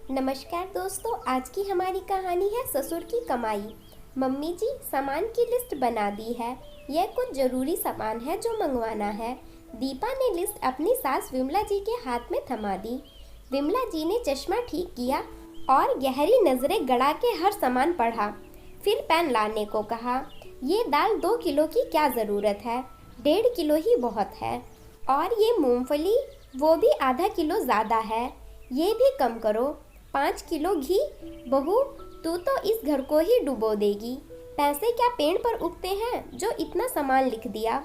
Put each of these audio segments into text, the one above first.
नमस्कार दोस्तों, आज की हमारी कहानी है ससुर की कमाई। मम्मी जी, सामान की लिस्ट बना दी है। यह कुछ जरूरी सामान है जो मंगवाना है। दीपा ने लिस्ट अपनी सास विमला जी के हाथ में थमा दी। विमला जी ने चश्मा ठीक किया और गहरी नजरें गड़ा के हर सामान पढ़ा। फिर पेन लाने को कहा। ये दाल 2 किलो की क्या ज़रूरत है, 1.5 किलो ही बहुत है। और ये मूंगफली, वो भी आधा किलो ज़्यादा है, ये भी कम करो। 5 किलो घी। बहू, तू तो इस घर को ही डुबो देगी। पैसे क्या पेड़ पर उगते हैं जो इतना सामान लिख दिया।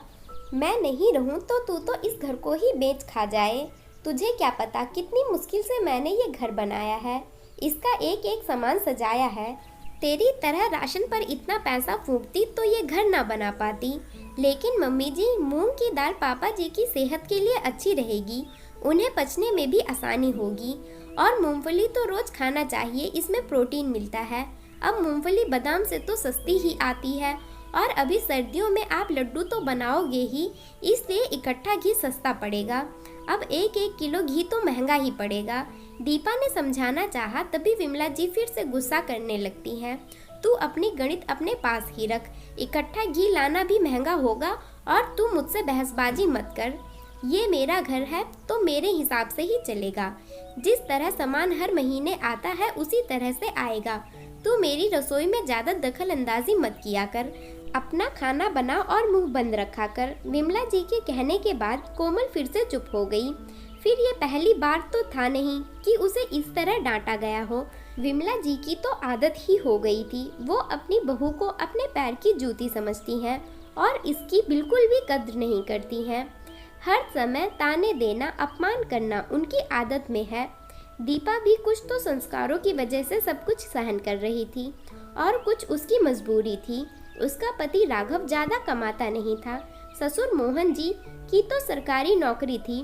मैं नहीं रहूं तो तू तो इस घर को ही बेच खा जाए। तुझे क्या पता कितनी मुश्किल से मैंने ये घर बनाया है, इसका एक एक सामान सजाया है। तेरी तरह राशन पर इतना पैसा फूंकती तो ये घर ना बना पाती। लेकिन मम्मी जी, मूंग की दाल पापा जी की सेहत के लिए अच्छी रहेगी, उन्हें पचने में भी आसानी होगी। और मूंगफली तो रोज खाना चाहिए, इसमें प्रोटीन मिलता है। अब मूंगफली बादाम से तो सस्ती ही आती है, और अभी सर्दियों में आप लड्डू तो बनाओगे ही, इसलिए इकट्ठा घी सस्ता पड़ेगा। अब 1-1 किलो घी तो महंगा ही पड़ेगा। दीपा ने समझाना चाहा, तभी विमला जी फिर से गुस्सा करने लगती हैं। तू अपनी गणित अपने पास ही रख, इकट्ठा घी लाना भी महंगा होगा, और तू मुझसे बहसबाजी मत कर। ये मेरा घर है तो मेरे हिसाब से ही चलेगा। जिस तरह सामान हर महीने आता है उसी तरह से आएगा। तू मेरी रसोई में ज़्यादा दखल अंदाजी मत किया कर, अपना खाना बना और मुंह बंद रखा कर। विमला जी के कहने के बाद कोमल फिर से चुप हो गई। फिर ये पहली बार तो था नहीं कि उसे इस तरह डांटा गया हो। विमला जी की तो आदत ही हो गई थी, वो अपनी बहू को अपने पैर की जूती समझती हैं और इसकी बिल्कुल भी कद्र नहीं करती हैं। हर समय ताने देना, अपमान करना उनकी आदत में है। दीपा भी कुछ तो संस्कारों की वजह से सब कुछ सहन कर रही थी, और कुछ उसकी मजबूरी थी। उसका पति राघव ज़्यादा कमाता नहीं था। ससुर मोहन जी की तो सरकारी नौकरी थी,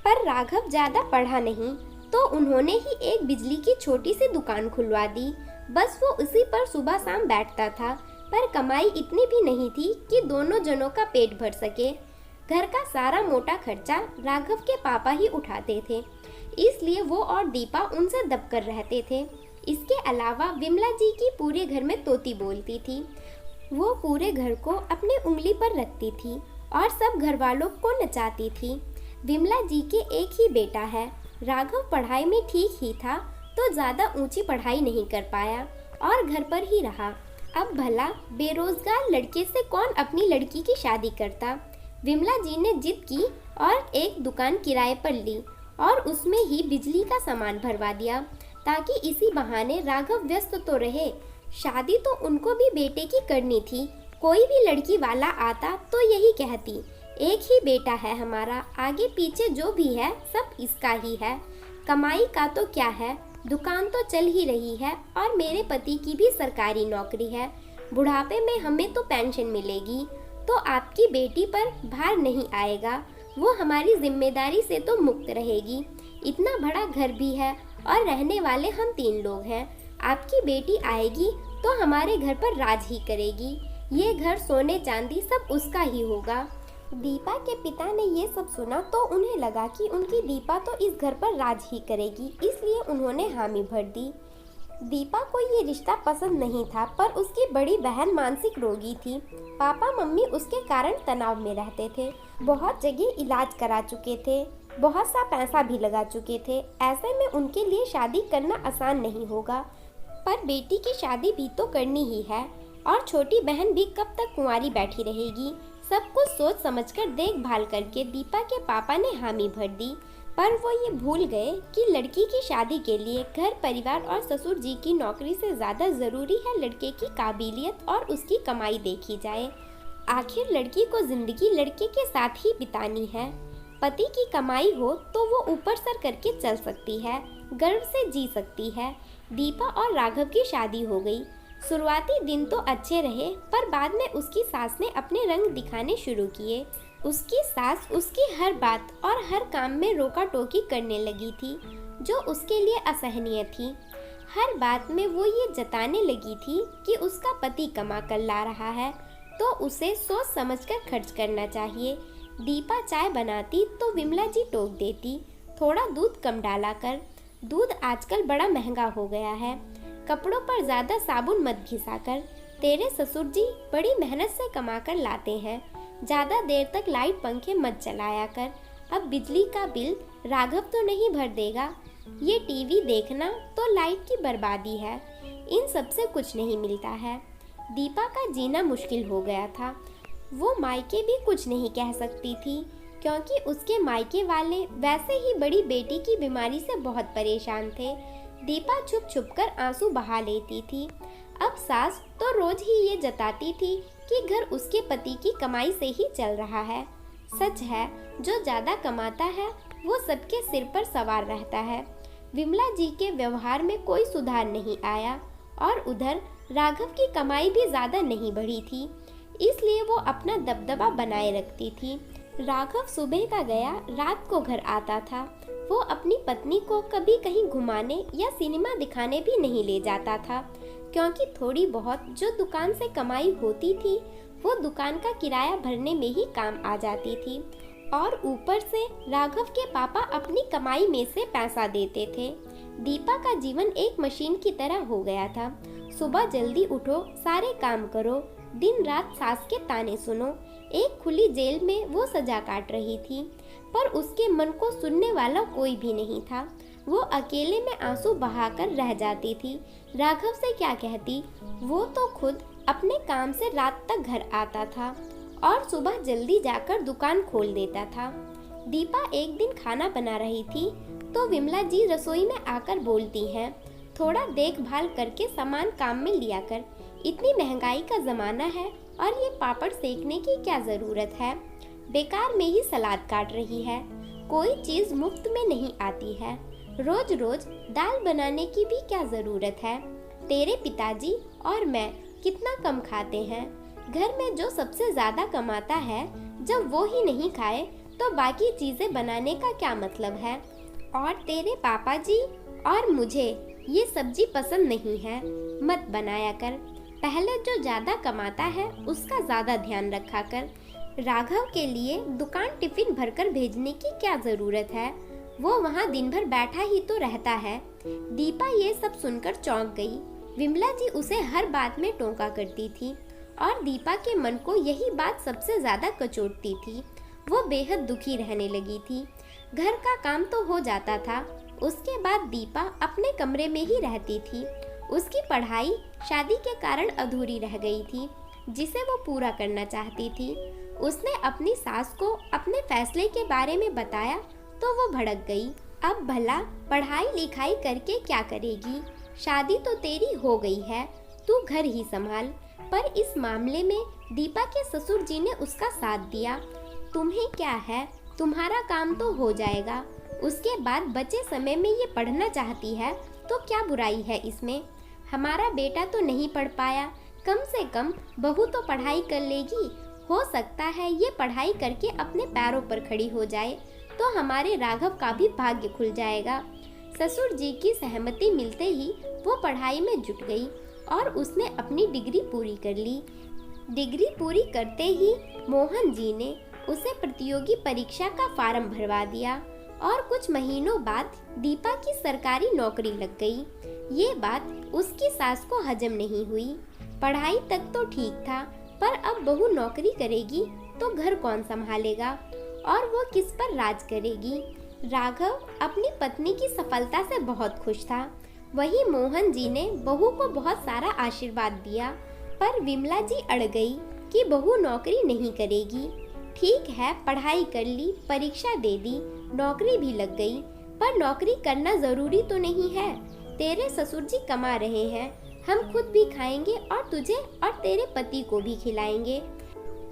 पर राघव ज़्यादा पढ़ा नहीं, तो उन्होंने ही एक बिजली की छोटी सी दुकान खुलवा दी। बस वो उसी पर सुबह शाम बैठता था, पर कमाई इतनी भी नहीं थी कि दोनों जनों का पेट भर सके। घर का सारा मोटा खर्चा राघव के पापा ही उठाते थे, इसलिए वो और दीपा उनसे दबकर रहते थे। इसके अलावा विमला जी की पूरे घर में तोती बोलती थी। वो पूरे घर को अपने उंगली पर रखती थी और सब घर वालों को नचाती थी। विमला जी के एक ही बेटा है। राघव पढ़ाई में ठीक ही था, तो ज़्यादा ऊंची पढ़ाई नहीं कर पाया और घर पर ही रहा। अब भला बेरोजगार लड़के से कौन अपनी लड़की की शादी करता। विमला जी ने जिद की और एक दुकान किराए पर ली और उसमें ही बिजली का सामान भरवा दिया, ताकि इसी बहाने राघव व्यस्त तो रहे। शादी तो उनको भी बेटे की करनी थी। कोई भी लड़की वाला आता तो यही कहती, एक ही बेटा है हमारा, आगे पीछे जो भी है सब इसका ही है। कमाई का तो क्या है, दुकान तो चल ही रही है और मेरे पति की भी सरकारी नौकरी है। बुढ़ापे में हमें तो पेंशन मिलेगी, तो आपकी बेटी पर भार नहीं आएगा। वो हमारी जिम्मेदारी से तो मुक्त रहेगी। इतना बड़ा घर भी है और रहने वाले हम 3 लोग हैं। आपकी बेटी आएगी तो हमारे घर पर राज ही करेगी। ये घर, सोने चांदी सब उसका ही होगा। दीपा के पिता ने ये सब सुना तो उन्हें लगा कि उनकी दीपा तो इस घर पर राज ही करेगी, इसलिए उन्होंने हामी भर दी। दीपा को ये रिश्ता पसंद नहीं था, पर उसकी बड़ी बहन मानसिक रोगी थी। पापा मम्मी उसके कारण तनाव में रहते थे। बहुत जगह इलाज करा चुके थे, बहुत सा पैसा भी लगा चुके थे। ऐसे में उनके लिए शादी करना आसान नहीं होगा, पर बेटी की शादी भी तो करनी ही है, और छोटी बहन भी कब तक कुंवारी बैठी रहेगी। सब कुछ सोच समझकर देखभाल करके दीपा के पापा ने हामी भर दी, पर वो ये भूल गए कि लड़की की शादी के लिए घर परिवार और ससुर जी की नौकरी से ज़्यादा ज़रूरी है लड़के की काबिलियत और उसकी कमाई देखी जाए। आखिर लड़की को ज़िंदगी लड़के के साथ ही बितानी है। पति की कमाई हो तो वो ऊपर सर करके चल सकती है, गर्व से जी सकती है। दीपा और राघव की शादी हो गई। शुरुआती दिन तो अच्छे रहे, पर बाद में उसकी सास ने अपने रंग दिखाने शुरू किए। उसकी सास उसकी हर बात और हर काम में रोका टोकी करने लगी थी, जो उसके लिए असहनीय थी। हर बात में वो ये जताने लगी थी कि उसका पति कमा कर ला रहा है, तो उसे सोच समझकर खर्च करना चाहिए। दीपा चाय बनाती तो विमला जी टोक देती, थोड़ा दूध कम डाला कर। दूध आजकल बड़ा महंगा हो गया है। कपड़ों पर ज्यादा साबुन मत घिसा कर। तेरे ससुर जी बड़ी मेहनत से कमा कर लाते हैं। ज्यादा देर तक लाइट पंखे मत चलाया कर। अब बिजली का बिल राघव तो नहीं भर देगा। ये टीवी देखना तो लाइट की बर्बादी है। इन सब से कुछ नहीं मिलता है। दीपा का जीना मुश्किल हो गया था। वो मायके भी कुछ नहीं कह सकती थी, क्योंकि उसके मायके वाले वैसे ही बड़ी बेटी की बीमारी से बहुत परेशान थे। दीपा छुप छुप कर आंसू बहा लेती थी। अब सास तो रोज ही ये जताती थी कि घर उसके पति की कमाई से ही चल रहा है। सच है, जो ज्यादा कमाता है वो सबके सिर पर सवार रहता है। विमला जी के व्यवहार में कोई सुधार नहीं आया और उधर राघव की कमाई भी ज्यादा नहीं बढ़ी थी, इसलिए वो अपना दबदबा बनाए रखती थी। राघव सुबह का गया रात को घर आता था। वो अपनी पत्नी को कभी कहीं घुमाने या सिनेमा दिखाने भी नहीं ले जाता था, क्योंकि थोड़ी बहुत जो दुकान से कमाई होती थी वो दुकान का किराया भरने में ही काम आ जाती थी। और ऊपर से राघव के पापा अपनी कमाई में से पैसा देते थे। दीपा का जीवन एक मशीन की तरह हो गया था। सुबह जल्दी उठो, सारे काम करो, दिन रात सास के ताने सुनो। एक खुली जेल में वो सजा काट रही थी, पर उसके मन को सुनने वाला कोई भी नहीं था। वो अकेले में आंसू बहाकर रह जाती थी। राघव से क्या कहती, वो तो खुद अपने काम से रात तक घर आता था और सुबह जल्दी जाकर दुकान खोल देता था। दीपा एक दिन खाना बना रही थी तो विमला जी रसोई में आकर बोलती हैं, थोड़ा देखभाल करके सामान काम में लिया कर। इतनी महंगाई का जमाना है और ये पापड़ सेकने की क्या जरूरत है। बेकार में ही सलाद काट रही है। कोई चीज मुफ्त में नहीं आती है। रोज रोज दाल बनाने की भी क्या जरूरत है। तेरे पिताजी और मैं कितना कम खाते हैं। घर में जो सबसे ज्यादा कमाता है, जब वो ही नहीं खाए तो बाकी चीजें बनाने का क्या मतलब है। और तेरे पापा जी और मुझे ये सब्जी पसंद नहीं है, मत बनाया कर। पहले जो ज्यादा कमाता है उसका ज्यादा ध्यान रखा कर। राघव के लिए दुकान टिफिन भरकर भेजने की क्या जरूरत है। वो वहाँ दिन भर बैठा ही तो रहता है। दीपा ये सब सुनकर चौंक गई। विमला जी उसे हर बात में टोका करती थी और दीपा के मन को यही बात सबसे ज्यादा कचोटती थी। वो बेहद दुखी रहने लगी थी। घर का काम तो हो जाता था। उसके बाद दीपा अपने कमरे में ही रहती थी। उसकी पढ़ाई शादी के कारण अधूरी रह गई थी, जिसे वो पूरा करना चाहती थी। उसने अपनी सास को अपने फैसले के बारे में बताया तो वो भड़क गई। अब भला पढ़ाई लिखाई करके क्या करेगी। शादी तो तेरी हो गई है, तू घर ही संभाल। पर इस मामले में दीपा के ससुर जी ने उसका साथ दिया। तुम्हें क्या है, तुम्हारा काम तो हो जाएगा। उसके बाद बचे समय में ये पढ़ना चाहती है तो क्या बुराई है इसमें। हमारा बेटा तो नहीं पढ़ पाया, कम से कम बहू तो पढ़ाई कर लेगी। हो सकता है ये पढ़ाई करके अपने पैरों पर खड़ी हो जाए तो हमारे राघव का भी भाग्य खुल जाएगा। ससुर जी की सहमति मिलते ही वो पढ़ाई में जुट गई और उसने अपनी डिग्री पूरी कर ली। डिग्री पूरी करते ही मोहन जी ने उसे प्रतियोगी परीक्षा का फार्म भरवा दिया और कुछ महीनों बाद दीपा की सरकारी नौकरी लग गई। ये बात उसकी सास को हजम नहीं हुई। पढ़ाई तक तो ठीक था, पर अब बहू नौकरी करेगी तो घर कौन संभालेगा और वो किस पर राज करेगी। राघव अपनी पत्नी की सफलता से बहुत खुश था। वहीं मोहन जी ने बहू को बहुत सारा आशीर्वाद दिया, पर विमला जी अड़ गई कि बहू नौकरी नहीं करेगी। ठीक है, पढ़ाई कर ली, परीक्षा दे दी, नौकरी भी लग गई, पर नौकरी करना जरूरी तो नहीं है। तेरे ससुर जी कमा रहे हैं, हम खुद भी खाएंगे और तुझे और तेरे पति को भी खिलाएंगे।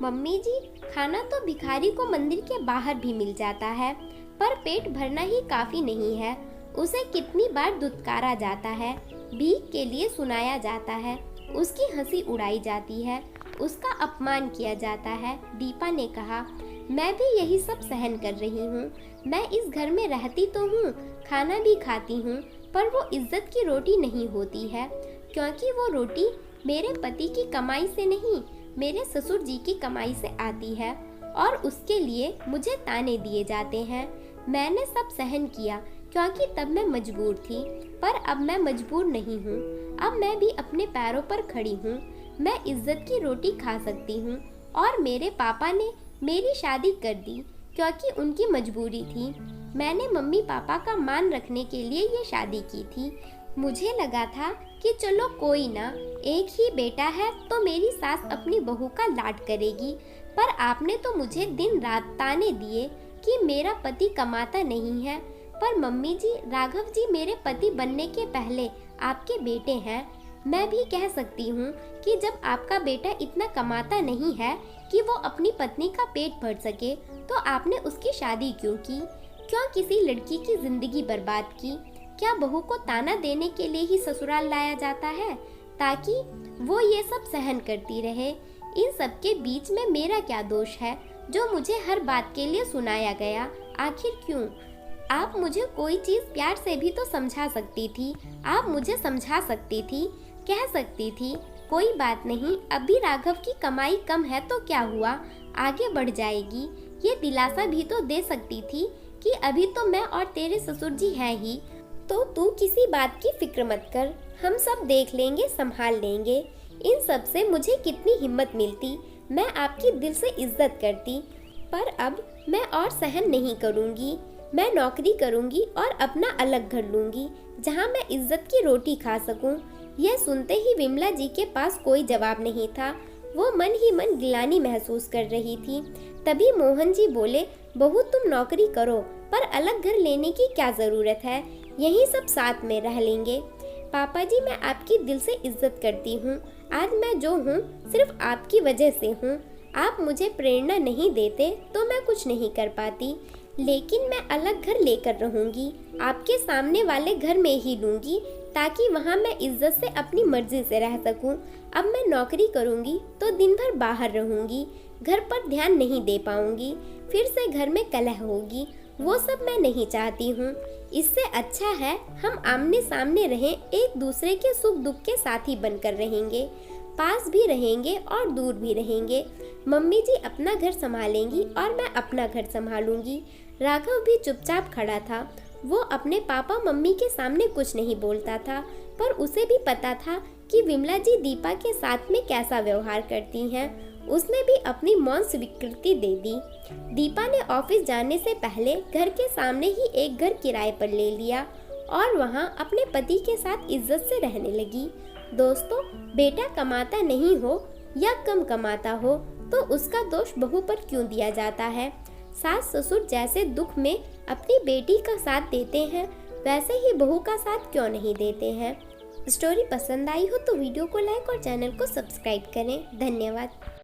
मम्मी जी, खाना तो भिखारी को मंदिर के बाहर भी मिल जाता है, पर पेट भरना ही काफी नहीं है। उसे कितनी बार दुत्कारा जाता है, भीख के लिए सुनाया जाता है, उसकी हंसी उड़ाई जाती है, उसका अपमान किया जाता है। दीपा ने कहा, मैं भी यही सब सहन कर रही हूँ। मैं इस घर में रहती तो हूँ, खाना भी खाती हूँ, पर वो इज्जत की रोटी नहीं होती है, क्योंकि वो रोटी मेरे पति की कमाई से नहीं, मेरे ससुर जी की कमाई से आती है और उसके लिए मुझे ताने दिए जाते हैं। मैंने सब सहन किया, क्योंकि तब मैं मजबूर थी, पर अब मैं मजबूर नहीं हूँ। अब मैं भी अपने पैरों पर खड़ी हूँ। मैं इज्जत की रोटी खा सकती हूँ और मेरे पापा ने मेरी शादी कर दी क्योंकि उनकी मजबूरी थी। मैंने मम्मी पापा का मान रखने के लिए ये शादी की थी। मुझे लगा था कि चलो कोई ना, एक ही बेटा है तो मेरी सास अपनी बहू का लाड करेगी, पर आपने तो मुझे दिन रात ताने दिए कि मेरा पति कमाता नहीं है। पर मम्मी जी, राघव जी मेरे पति बनने के पहले आपके बेटे हैं। मैं भी कह सकती हूँ कि जब आपका बेटा इतना कमाता नहीं है कि वो अपनी पत्नी का पेट भर सके, तो आपने उसकी शादी क्यों की? क्यों किसी लड़की की जिंदगी बर्बाद की? क्या बहू को ताना देने के लिए ही ससुराल लाया जाता है ताकि वो ये सब सहन करती रहे? इन सब के बीच में मेरा क्या दोष है जो मुझे हर बात के लिए सुनाया गया? आखिर क्यों? आप मुझे कोई चीज़ प्यार से भी तो समझा सकती थी। आप मुझे समझा सकती थी, कह सकती थी कोई बात नहीं, अभी राघव की कमाई कम है तो क्या हुआ, आगे बढ़ जाएगी। ये दिलासा भी तो दे सकती थी कि अभी तो मैं और तेरे ससुर जी हैं ही, तो तू किसी बात की फिक्र मत कर, हम सब देख लेंगे, संभाल लेंगे। इन सब से मुझे कितनी हिम्मत मिलती, मैं आपकी दिल से इज्जत करती, पर अब मैं और सहन नहीं करूँगी। मैं नौकरी करूँगी और अपना अलग घर लूँगी जहाँ मैं इज्जत की रोटी खा सकूँ। यह सुनते ही विमला जी के पास कोई जवाब नहीं था। वो मन ही मन गिलानी महसूस कर रही थी। तभी मोहन जी बोले, बहू तुम नौकरी करो, पर अलग घर लेने की क्या ज़रूरत है, यहीं सब साथ में रह लेंगे। पापा जी, मैं आपकी दिल से इज्जत करती हूँ। आज मैं जो हूँ सिर्फ आपकी वजह से हूँ। आप मुझे प्रेरणा नहीं देते तो मैं कुछ नहीं कर पाती, लेकिन मैं अलग घर लेकर रहूँगी, आपके सामने वाले घर में ही लूँगी ताकि वहाँ मैं इज्जत से अपनी मर्जी से रह सकूँ। अब मैं नौकरी करूँगी तो दिन भर बाहर रहूँगी, घर पर ध्यान नहीं दे पाऊँगी, फिर से घर में कलह होगी, वो सब मैं नहीं चाहती हूँ। इससे अच्छा है हम आमने सामने रहें, एक दूसरे के सुख दुख के साथी बनकर रहेंगे, पास भी रहेंगे और दूर भी रहेंगे। मम्मी जी अपना घर संभालेंगी और मैं अपना घर संभालूंगी। राघव भी चुपचाप खड़ा था। वो अपने पापा मम्मी के सामने कुछ नहीं बोलता था, पर उसे भी पता था कि विमला जी दीपा के साथ में कैसा व्यवहार करती हैं। उसने भी अपनी मौन स्वीकृति दे दी। दीपा ने ऑफिस जाने से पहले घर के सामने ही एक घर किराए पर ले लिया और वहां अपने पति के साथ इज्जत से रहने लगी। दोस्तों, बेटा कमाता नहीं हो या कम कमाता हो तो उसका दोष बहू पर क्यों दिया जाता है? सास ससुर जैसे दुख में अपनी बेटी का साथ देते हैं, वैसे ही बहू का साथ क्यों नहीं देते हैं? स्टोरी पसंद आई हो तो वीडियो को लाइक और चैनल को सब्सक्राइब करें। धन्यवाद।